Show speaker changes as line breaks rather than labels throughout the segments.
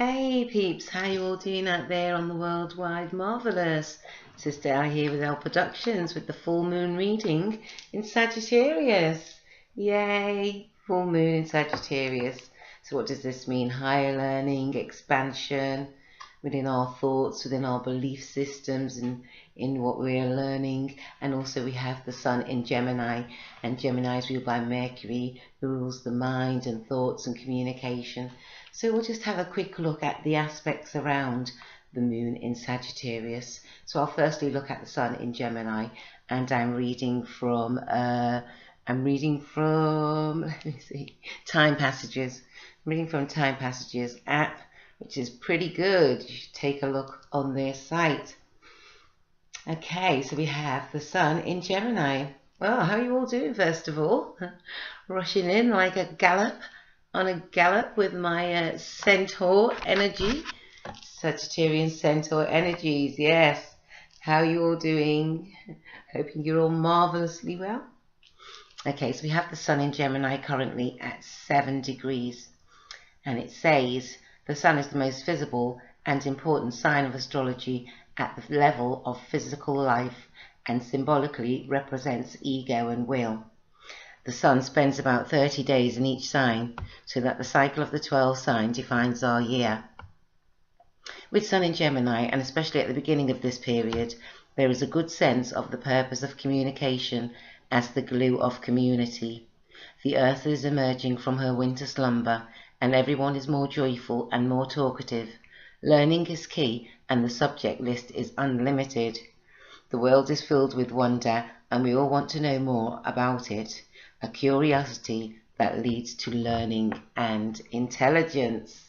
Hey peeps, how you all doing out there on the worldwide marvellous? Sister Al here with our productions with the full moon reading in Sagittarius. Yay, full moon in Sagittarius. So what does this mean? Higher learning, expansion within our thoughts, within our belief systems and in what we are learning. And also we have the sun in Gemini, and Gemini is ruled by Mercury, who rules the mind and thoughts and communication. So we'll just have a quick look at the aspects around the moon in Sagittarius. So I'll firstly look at the sun in Gemini, and I'm reading from let me see, Time Passages. I'm reading from Time Passages app, which is pretty good. You should take a look on their site. Okay, so we have the sun in Gemini. Well, how are you all doing first of all? Rushing in like a gallop. On a gallop with my centaur energy, Sagittarian centaur energies, yes. How are you all doing? Hoping you're all marvellously well. Okay, so we have the sun in Gemini currently at 7 degrees, and it says the sun is the most visible and important sign of astrology at the level of physical life and symbolically represents ego and will. The sun spends about 30 days in each sign, so that the cycle of the 12 signs defines our year. With sun in Gemini, and especially at the beginning of this period, there is a good sense of the purpose of communication as the glue of community. The earth is emerging from her winter slumber, and everyone is more joyful and more talkative. Learning is key, and the subject list is unlimited. The world is filled with wonder, and we all want to know more about it. A curiosity that leads to learning and intelligence.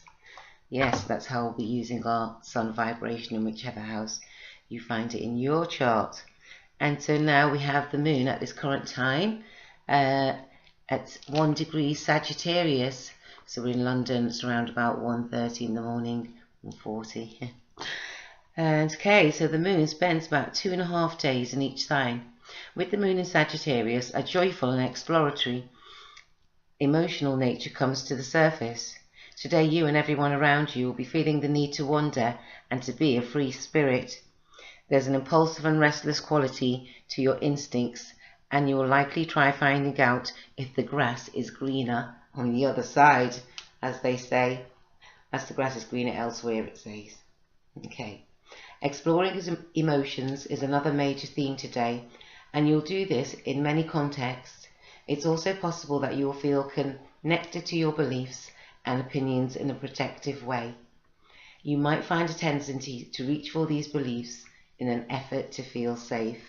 Yes, that's how we'll be using our sun vibration in whichever house you find it in your chart. And so now we have the moon at this current time at 1 degree Sagittarius. So we're in London, it's around about 1:30 in the morning, 1:40. And okay, so the moon spends about 2.5 days in each sign. With the moon in Sagittarius, a joyful and exploratory, emotional nature comes to the surface. Today you and everyone around you will be feeling the need to wander and to be a free spirit. There's an impulsive and restless quality to your instincts, and you will likely try finding out if the grass is greener on the other side, as they say. As the grass is greener elsewhere, it says. Okay. Exploring his emotions is another major theme today, and you'll do this in many contexts. It's also possible that you'll feel connected to your beliefs and opinions in a protective way. You might find a tendency to reach for these beliefs in an effort to feel safe,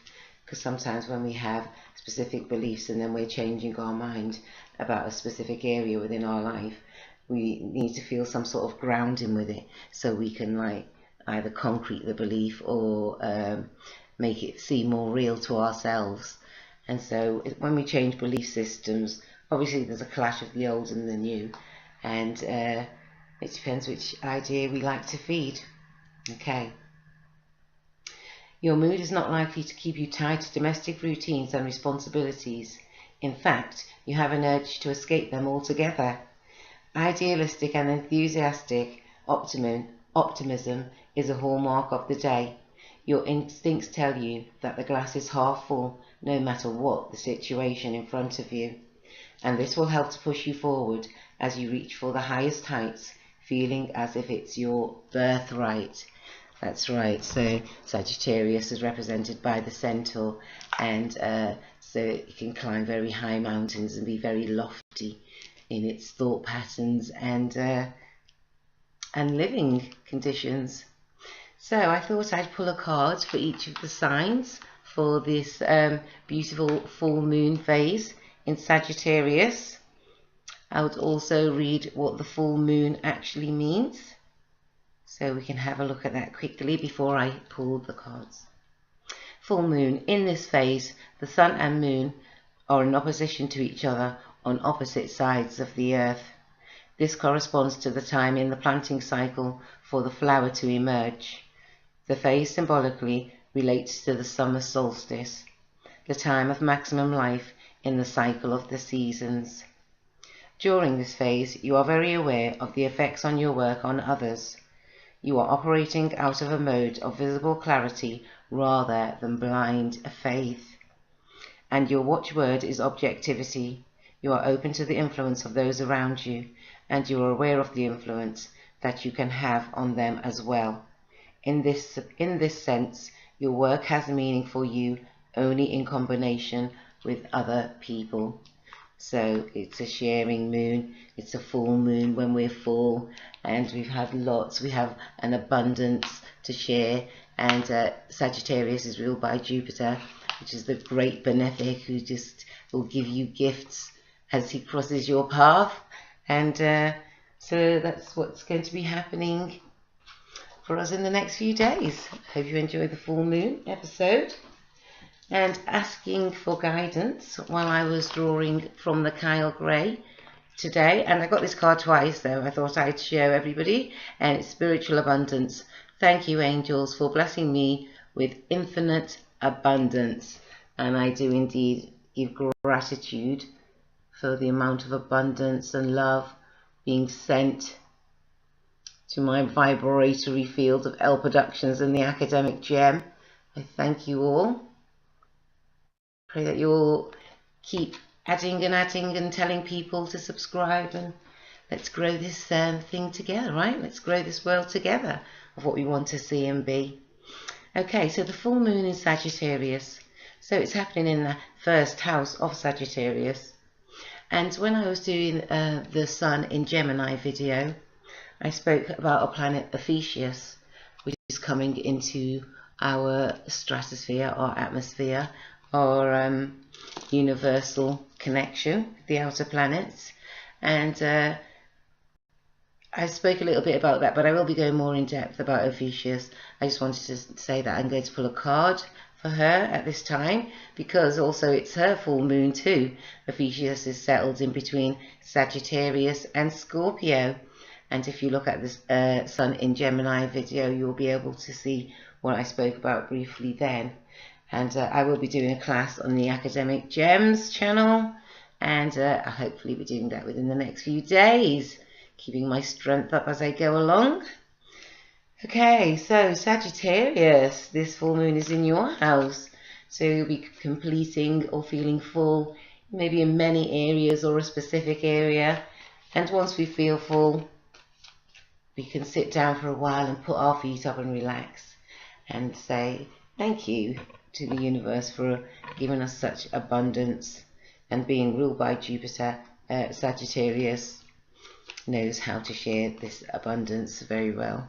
because sometimes when we have specific beliefs and then we're changing our mind about a specific area within our life, we need to feel some sort of grounding with it, so we can like either concrete the belief or make it seem more real to ourselves. And so when we change belief systems, obviously there's a clash of the old and the new, and it depends which idea we like to feed. Okay. Your mood is not likely to keep you tied to domestic routines and responsibilities. In fact, you have an urge to escape them altogether. Idealistic and enthusiastic optimism is a hallmark of the day. Your instincts tell you that the glass is half full, no matter what the situation in front of you. And this will help to push you forward as you reach for the highest heights, feeling as if it's your birthright. That's right, so Sagittarius is represented by the centaur, and so it can climb very high mountains and be very lofty in its thought patterns and living conditions. So I thought I'd pull a card for each of the signs for this beautiful full moon phase in Sagittarius. I would also read what the full moon actually means, so we can have a look at that quickly before I pull the cards. Full moon. In this phase, the sun and moon are in opposition to each other on opposite sides of the earth. This corresponds to the time in the planting cycle for the flower to emerge. The phase symbolically relates to the summer solstice, the time of maximum life in the cycle of the seasons. During this phase, you are very aware of the effects on your work on others. You are operating out of a mode of visible clarity rather than blind faith. And your watchword is objectivity. You are open to the influence of those around you, and you are aware of the influence that you can have on them as well. In this sense, your work has meaning for you only in combination with other people. So it's a sharing moon, it's a full moon when we're full, and we have an abundance to share. And Sagittarius is ruled by Jupiter, which is the great benefic who just will give you gifts as he crosses your path. And so that's what's going to be happening for us in the next few days. Hope you enjoy the full moon episode. And asking for guidance while I was drawing from the Kyle Gray today. And I got this card twice, though I thought I'd show everybody. And it's spiritual abundance. Thank you, angels, for blessing me with infinite abundance. And I do indeed give gratitude for the amount of abundance and love being sent to my vibratory field of L Productions and the academic gem. I thank you all. Pray that you all keep adding and telling people to subscribe, and let's grow this thing together, right? Let's grow this world together of what we want to see and be. Okay, so the full moon in Sagittarius. So it's happening in the first house of Sagittarius. And when I was doing the Sun in Gemini video, I spoke about a planet Ophiuchus, which is coming into our stratosphere or atmosphere, or universal connection with the outer planets. And I spoke a little bit about that, but I will be going more in depth about Ophiuchus. I just wanted to say that I'm going to pull a card for her at this time, because also it's her full moon too. Ophiuchus is settled in between Sagittarius and Scorpio. And if you look at this Sun in Gemini video, you'll be able to see what I spoke about briefly then. And I will be doing a class on the Academic Gems channel, and I'll hopefully be doing that within the next few days, keeping my strength up as I go along. Okay, so Sagittarius, this full moon is in your house, so you'll be completing or feeling full, maybe in many areas or a specific area. And once we feel full, we can sit down for a while and put our feet up and relax and say thank you to the universe for giving us such abundance. And being ruled by Jupiter, Sagittarius knows how to share this abundance very well.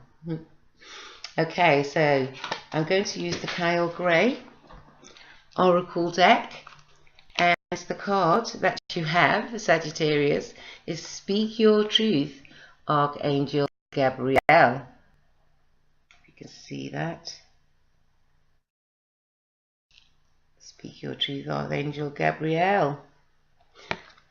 Okay, so I'm going to use the Kyle Gray Oracle deck, and the card that you have, Sagittarius, is Speak Your Truth, Archangel Gabriel. You can see that. Speak Your Truth, Archangel Gabriel.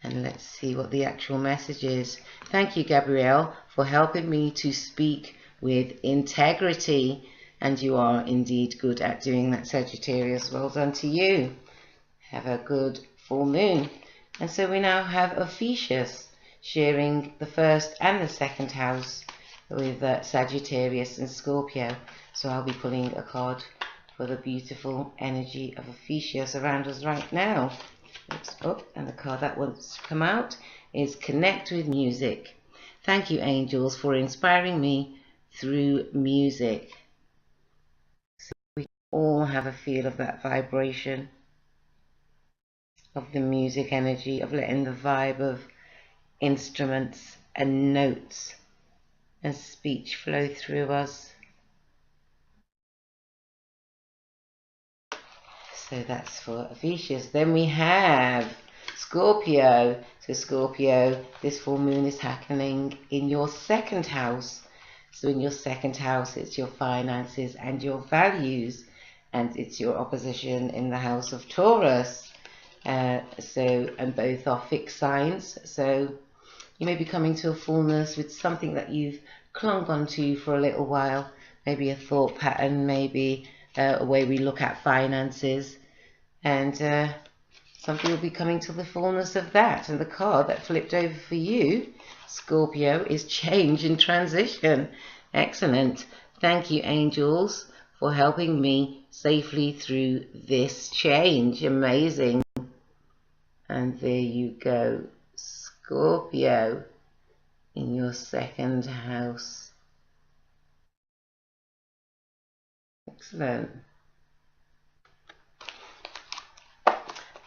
And let's see what the actual message is. Thank you, Gabriel, for helping me to speak with integrity. And you are indeed good at doing that, Sagittarius. Well done to you. Have a good full moon. And so we now have Ophiuchus sharing the first and the second house with Sagittarius and Scorpio. So I'll be pulling a card for the beautiful energy of Ophiuchus around us right now. Oops, oh, and the card that wants to come out is Connect with Music. Thank you, angels, for inspiring me through music. So we all have a feel of that vibration, of the music energy, of letting the vibe of instruments and notes and speech flow through us. So that's for Ophiuchus. Then we have Scorpio. So Scorpio, this full moon is happening in your second house. So in your second house, it's your finances and your values, and it's your opposition in the house of Taurus. And both are fixed signs. So you may be coming to a fullness with something that you've clung onto for a little while. Maybe a thought pattern, maybe a way we look at finances. And something will be coming to the fullness of that. And the card that flipped over for you, Scorpio, is change and transition. Excellent. Thank you, angels, for helping me safely through this change. Amazing. And there you go, Scorpio, in your second house. Excellent.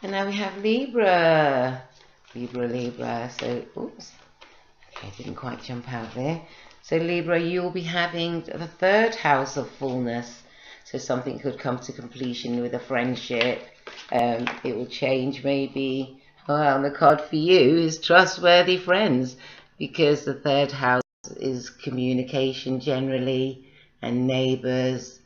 And now we have Libra. Libra. So, oops. Okay, didn't quite jump out there. So Libra, you'll be having the third house of fullness. So something could come to completion with a friendship. It will change maybe. Well, the card for you is trustworthy friends, because the third house is communication generally, and neighbors,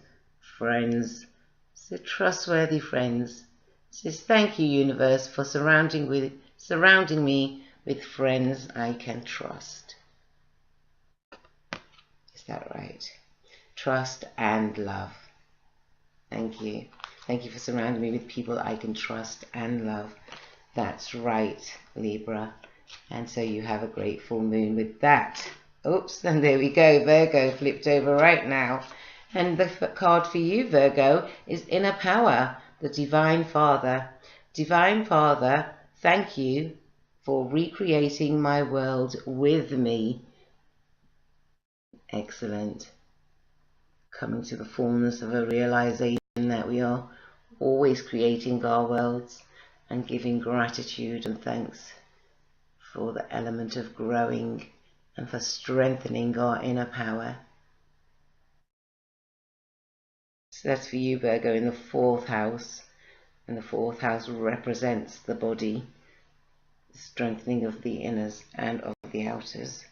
friends. So trustworthy friends. It says, thank you, universe, for surrounding me with friends I can trust. Is that right? Trust and love. Thank you. Thank you for surrounding me with people I can trust and love. That's right, Libra. And so you have a great full moon with that. Oops, and there we go. Virgo flipped over right now. And the card for you, Virgo, is Inner Power, the Divine Father. Divine Father, thank you for recreating my world with me. Excellent. Coming to the fullness of a realization that we are always creating our worlds, and giving gratitude and thanks for the element of growing and for strengthening our inner power. So that's for you, Virgo, in the fourth house. And the fourth house represents the body, the strengthening of the inners and of the outers.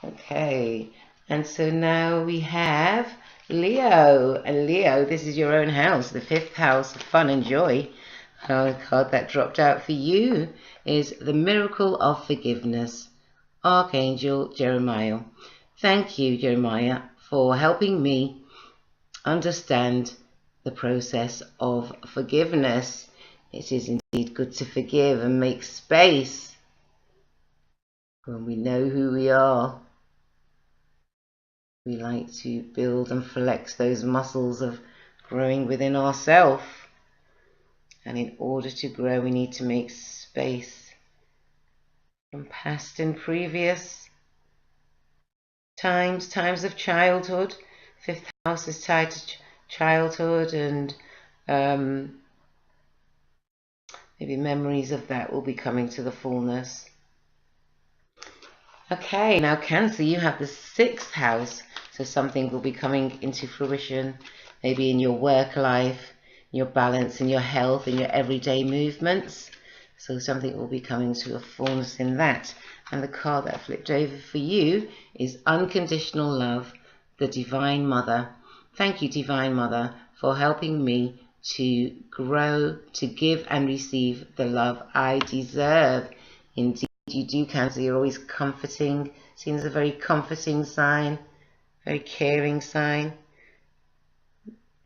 Okay, and so now we have Leo. And Leo, this is your own house, the fifth house of fun and joy. The card that dropped out for you is the Miracle of Forgiveness, Archangel Jeremiah. Thank you, Jeremiah, for helping me understand the process of forgiveness. It is indeed good to forgive and make space when we know who we are. We like to build and flex those muscles of growing within ourselves. And in order to grow, we need to make space from past and previous times of childhood. Fifth house is tied to childhood, and maybe memories of that will be coming to the fullness. Okay, now Cancer, you have the sixth house, so something will be coming into fruition, maybe in your work life, your balance, in your health, in your everyday movements. So something will be coming to a fullness in that. And the card that flipped over for you is Unconditional Love, the Divine Mother. Thank you, Divine Mother, for helping me to grow, to give and receive the love I deserve. Indeed, you do, Cancer. You're always comforting. Seen as a very comforting sign, very caring sign.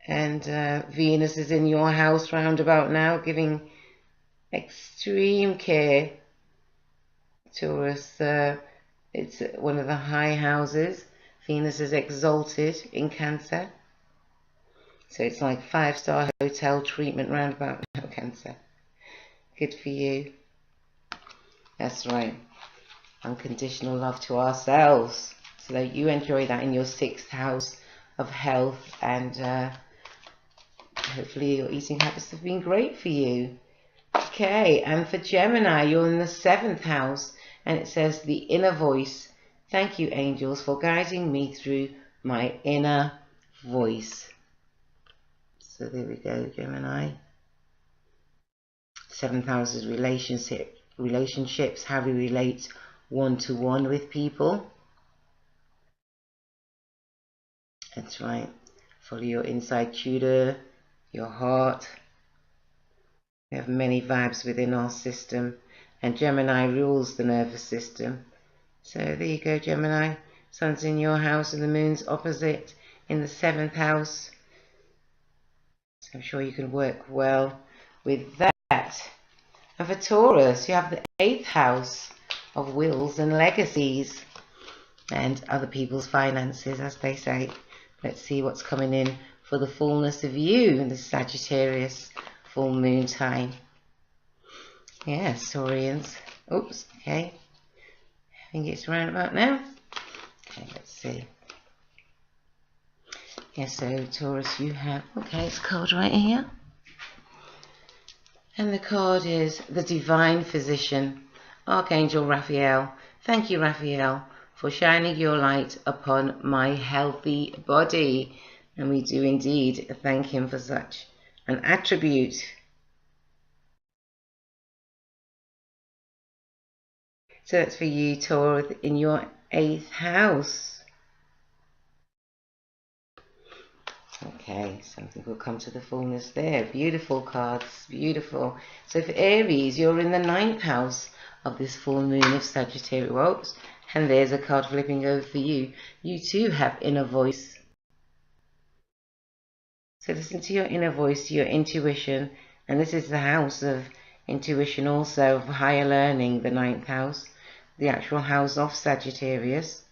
And Venus is in your house round about now, giving extreme care. Taurus, it's one of the high houses. Venus is exalted in Cancer. So it's like 5-star hotel treatment round about now, Cancer. Good for you. That's right. Unconditional love to ourselves. So that you enjoy that in your sixth house of health, and hopefully your eating habits have been great for you. Okay, and for Gemini, you're in the seventh house, and it says the inner voice. Thank you, angels, for guiding me through my inner voice. So there we go, Gemini. Seventh house is relationships, how we relate one-to-one with people. That's right. Follow your inside tutor, your heart. We have many vibes within our system, and Gemini rules the nervous system. So there you go, Gemini. Sun's in your house and the moon's opposite in the seventh house. So I'm sure you can work well with that. And for Taurus, you have the 8th house of wills and legacies and other people's finances, as they say. Let's see what's coming in for the fullness of you in the Sagittarius full moon time. Yes, Taurians. Oops, okay. I think it's around about now. Okay, let's see. Yes, so Taurus, you have, okay, it's a card right here. And the card is the Divine Physician, Archangel Raphael. Thank you, Raphael, for shining your light upon my healthy body. And we do indeed thank him for such an attribute. So that's for you, Taurus, in your 8th house. Okay, something will come to the fullness there. Beautiful cards, beautiful. So for Aries, you're in the 9th house of this full moon of Sagittarius. Whoops. And there's a card flipping over for you. You too have inner voice. So listen to your inner voice, your intuition. And this is the house of intuition also, of higher learning, the 9th house. The actual house of Sagittarius.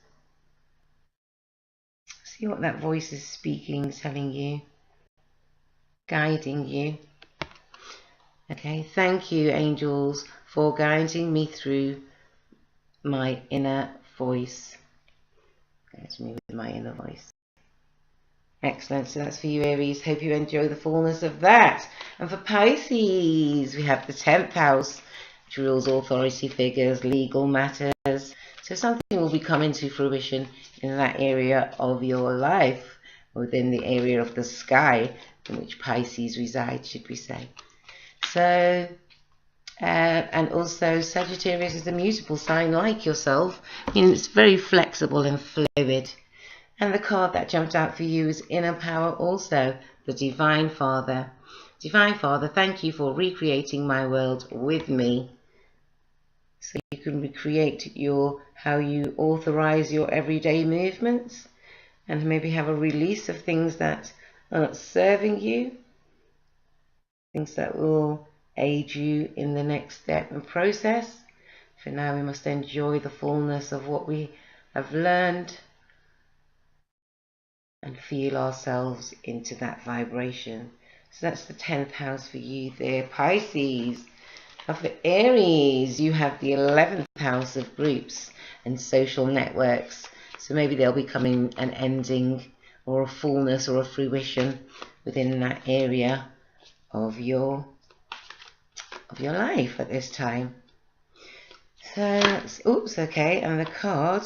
See what that voice is speaking, telling you, guiding you. Okay, thank you, angels, for guiding me through my inner voice. Guide me with my inner voice. Excellent, so that's for you, Aries. Hope you enjoy the fullness of that. And for Pisces, we have the 10th house, which rules authority figures, legal matters. So something will be coming to fruition in that area of your life, within the area of the sky in which Pisces resides, should we say. So, and also Sagittarius is a mutable sign like yourself. It's very flexible and fluid. And the card that jumped out for you is Inner Power also, the Divine Father. Divine Father, thank you for recreating my world with me. So you can recreate how you authorize your everyday movements and maybe have a release of things that are not serving you, things that will aid you in the next step and process. For now, we must enjoy the fullness of what we have learned and feel ourselves into that vibration. So that's the 10th house for you there, Pisces. Now for Aries, you have the 11th house of groups and social networks. So maybe there'll be coming an ending or a fullness or a fruition within that area of your life at this time. So, oops, okay, and the card,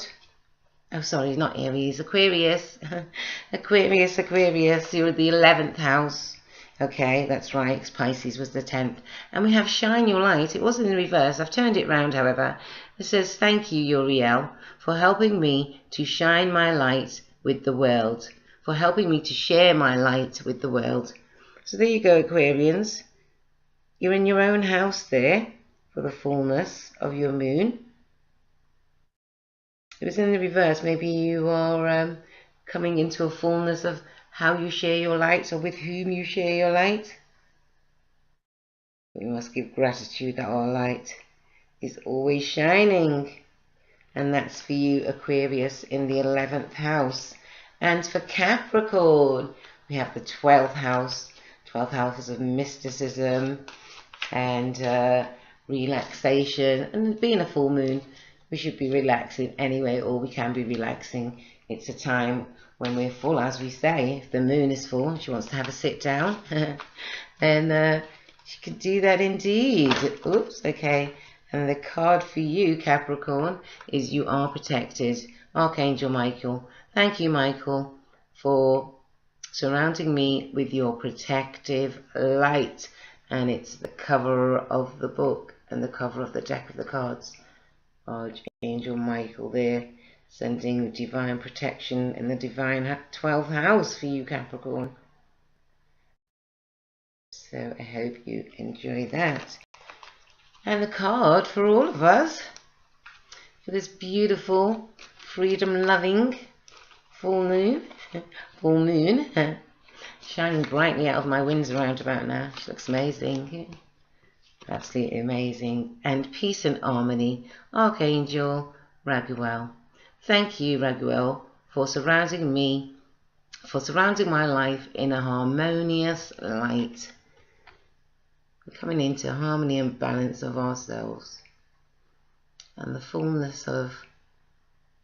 oh sorry, not Aries, Aquarius. Aquarius, you're the 11th house. Okay, that's right, Pisces was the 10th. And we have Shine Your Light. It was in the reverse. I've turned it round, however. It says, thank you, Uriel, for helping me to shine my light with the world, for helping me to share my light with the world. So there you go, Aquarians. You're in your own house there for the fullness of your moon. It was in the reverse. Maybe you are coming into a fullness of how you share your light or with whom you share your light. We must give gratitude that our light is always shining. And that's for you, Aquarius, in the 11th house. And for Capricorn, we have the 12th house. 12th house of mysticism and relaxation. And being a full moon, we should be relaxing anyway, or we can be relaxing. It's a time when we're full, as we say. If the moon is full, she wants to have a sit down, then she can do that indeed. Oops, okay. And the card for you, Capricorn, is you are protected. Archangel Michael. Thank you, Michael, for surrounding me with your protective light. And it's the cover of the book and the cover of the deck of the cards. Archangel Michael there, sending divine protection in the divine 12th house for you, Capricorn. So I hope you enjoy that. And the card for all of us for this beautiful, freedom-loving full moon shining brightly out of my Windsor roundabout now. She looks amazing. Absolutely amazing. And peace and harmony, Archangel Raguel. Thank you, Raguel, for surrounding me, for surrounding my life in a harmonious light. We're coming into harmony and balance of ourselves. And the fullness of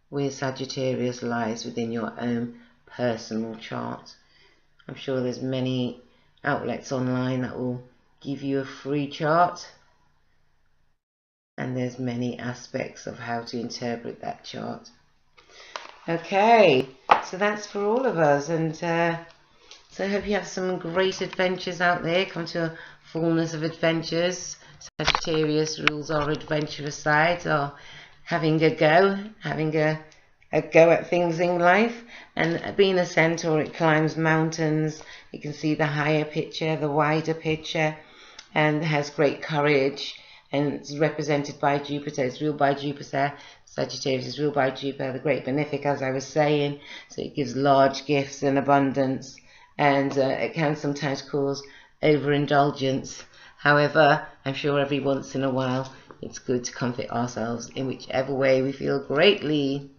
where Sagittarius lies within your own personal chart. I'm sure there's many outlets online that will give you a free chart, and there's many aspects of how to interpret that chart. Okay, so that's for all of us, and so I hope you have some great adventures out there. Come to a fullness of adventures. Sagittarius rules our adventurous side, or having a go at things in life. And being a centaur, it climbs mountains. You can see the higher picture, the wider picture, and has great courage, and it's represented by Jupiter. It's ruled by Jupiter. Sagittarius is ruled by Jupiter, the great benefic, as I was saying. So it gives large gifts and abundance, and it can sometimes cause overindulgence. However, I'm sure every once in a while it's good to comfort ourselves in whichever way we feel greatly.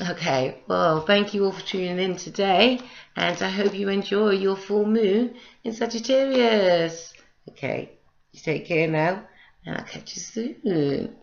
Okay, well, thank you all for tuning in today, and I hope you enjoy your full moon in Sagittarius. Okay, you take care now, and I'll catch you soon.